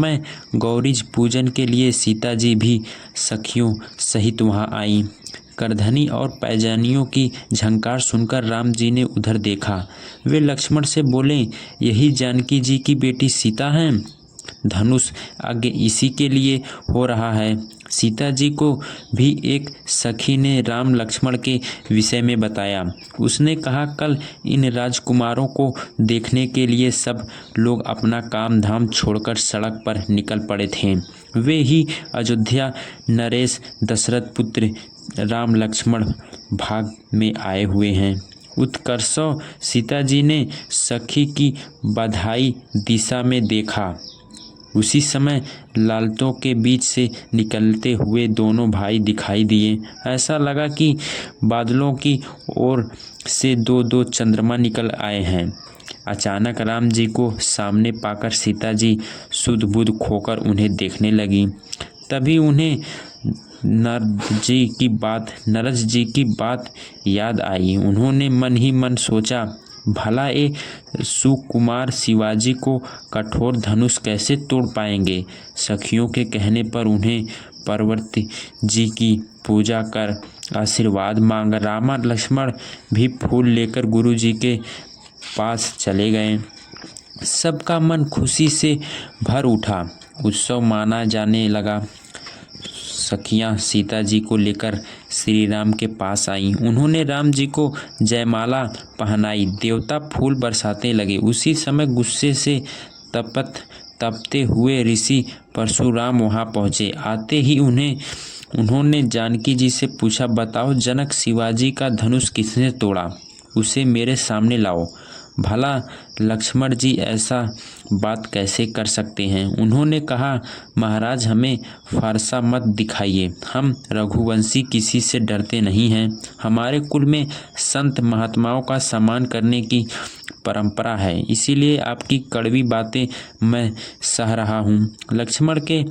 मैं गौरीज पूजन के लिए सीता जी भी सखियों सहित वहां आईं। करधनी और पैजानियों की झंकार सुनकर राम जी ने उधर देखा। वे लक्ष्मण से बोले, यही जानकी जी की बेटी सीता हैं? धनुष आगे इसी के लिए हो रहा है। सीता जी को भी एक सखी ने राम लक्ष्मण के विषय में बताया। उसने कहा, कल इन राजकुमारों को देखने के लिए सब लोग अपना काम धाम छोड़कर सड़क पर निकल पड़े थे। वे ही अयोध्या नरेश दशरथ पुत्र राम लक्ष्मण भाग में आए हुए हैं। उत्कर्षव सीता जी ने सखी की बधाई दिशा में देखा। उसी समय लालटों के बीच से निकलते हुए दोनों भाई दिखाई दिए। ऐसा लगा कि बादलों की ओर से दो दो चंद्रमा निकल आए हैं। अचानक राम जी को सामने पाकर सीता जी सुध बुध खोकर उन्हें देखने लगी। तभी उन्हें नरज जी की बात याद आई। उन्होंने मन ही मन सोचा, भला ये सुकुमार शिवाजी को कठोर धनुष कैसे तोड़ पाएंगे। सखियों के कहने पर उन्हें पार्वती जी की पूजा कर आशीर्वाद मांग रामा लक्ष्मण भी फूल लेकर गुरु जी के पास चले गए। सबका मन खुशी से भर उठा। उत्सव माना जाने लगा। सखियां सीता जी को लेकर श्री राम के पास आईं। उन्होंने राम जी को जयमाला पहनाई। देवता फूल बरसाते लगे। उसी समय गुस्से से तपते हुए ऋषि परशुराम वहां पहुंचे। आते ही उन्होंने जानकी जी से पूछा, बताओ जनक, शिवाजी का धनुष किसने तोड़ा? उसे मेरे सामने लाओ। भला लक्ष्मण जी ऐसा बात कैसे कर सकते हैं? उन्होंने कहा, महाराज हमें फरसा मत दिखाइए। हम रघुवंशी किसी से डरते नहीं हैं। हमारे कुल में संत महात्माओं का सम्मान करने की परंपरा है। इसीलिए आपकी कड़वी बातें मैं सह रहा हूँ। लक्ष्मण के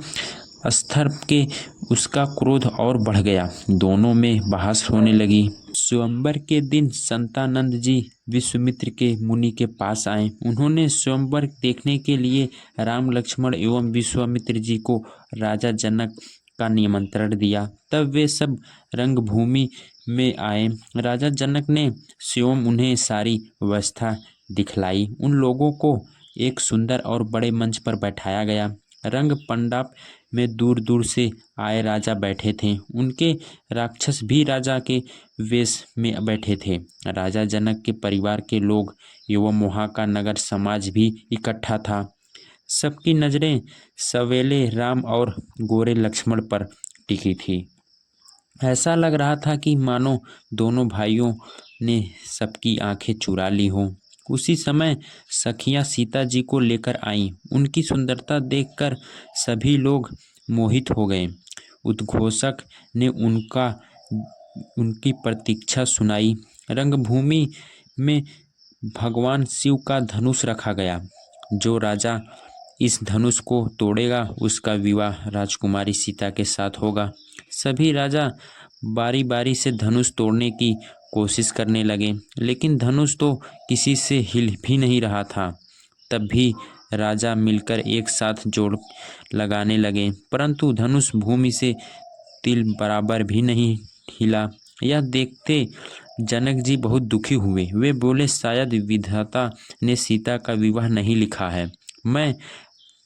स्तर के उसका क्रोध और बढ़ गया। दोनों में बहस होने लगी। स्वयंवर के दिन संतानंद जी विश्वामित्र के मुनि के पास आए। उन्होंने स्वयंवर देखने के लिए राम लक्ष्मण एवं विश्वामित्र जी को राजा जनक का निमंत्रण दिया। तब वे सब रंगभूमि में आए। राजा जनक ने स्वयं उन्हें सारी व्यवस्था दिखलाई। उन लोगों को एक सुंदर और बड़े मंच पर बैठाया गया। रंग मंडप में दूर दूर से आए राजा बैठे थे। उनके राक्षस भी राजा के वेश में बैठे थे। राजा जनक के परिवार के लोग एवं वहाँ का नगर समाज भी इकट्ठा था। सबकी नजरें सवेले राम और गोरे लक्ष्मण पर टिकी थी। ऐसा लग रहा था कि मानो दोनों भाइयों ने सबकी आंखें चुरा ली हो। उसी समय सखियां सीता जी को लेकर आईं। उनकी सुंदरता देखकर सभी लोग मोहित हो गए। उद्घोषक ने उनकी प्रतीक्षा सुनाई। रंगभूमि में भगवान शिव का धनुष रखा गया। जो राजा इस धनुष को तोड़ेगा उसका विवाह राजकुमारी सीता के साथ होगा। सभी राजा बारी बारी से धनुष तोड़ने की कोशिश करने लगे, लेकिन धनुष तो किसी से हिल भी नहीं रहा था। तब भी राजा मिलकर एक साथ जोड़ लगाने लगे, परंतु धनुष भूमि से तिल बराबर भी नहीं हिला। यह देखते जनक जी बहुत दुखी हुए। वे बोले, शायद विधाता ने सीता का विवाह नहीं लिखा है। मैं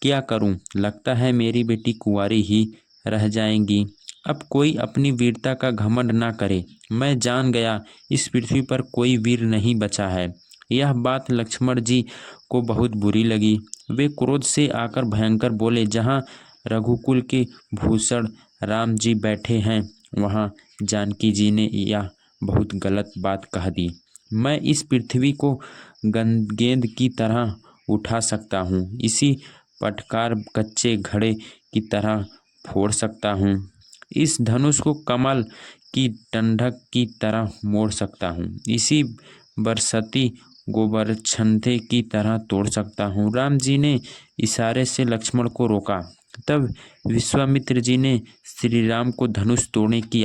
क्या करूं? लगता है मेरी बेटी कुंवारी ही रह जाएंगी। अब कोई अपनी वीरता का घमंड ना करे। मैं जान गया इस पृथ्वी पर कोई वीर नहीं बचा है। यह बात लक्ष्मण जी को बहुत बुरी लगी। वे क्रोध से आकर भयंकर बोले, जहाँ रघुकुल के भूषण राम जी बैठे हैं वहाँ जानकी जी ने यह बहुत गलत बात कह दी। मैं इस पृथ्वी को गेंद की तरह उठा सकता हूँ, इसी पटकार कच्चे घड़े की तरह फोड़ सकता हूँ, इस धनुष को कमल की टंडक की तरह मोड़ सकता हूँ, इसी बरसती गोबरछंदे की तरह तोड़ सकता हूँ। राम जी ने इशारे से लक्ष्मण को रोका। तब विश्वामित्र जी ने श्री राम को धनुष तोड़ने की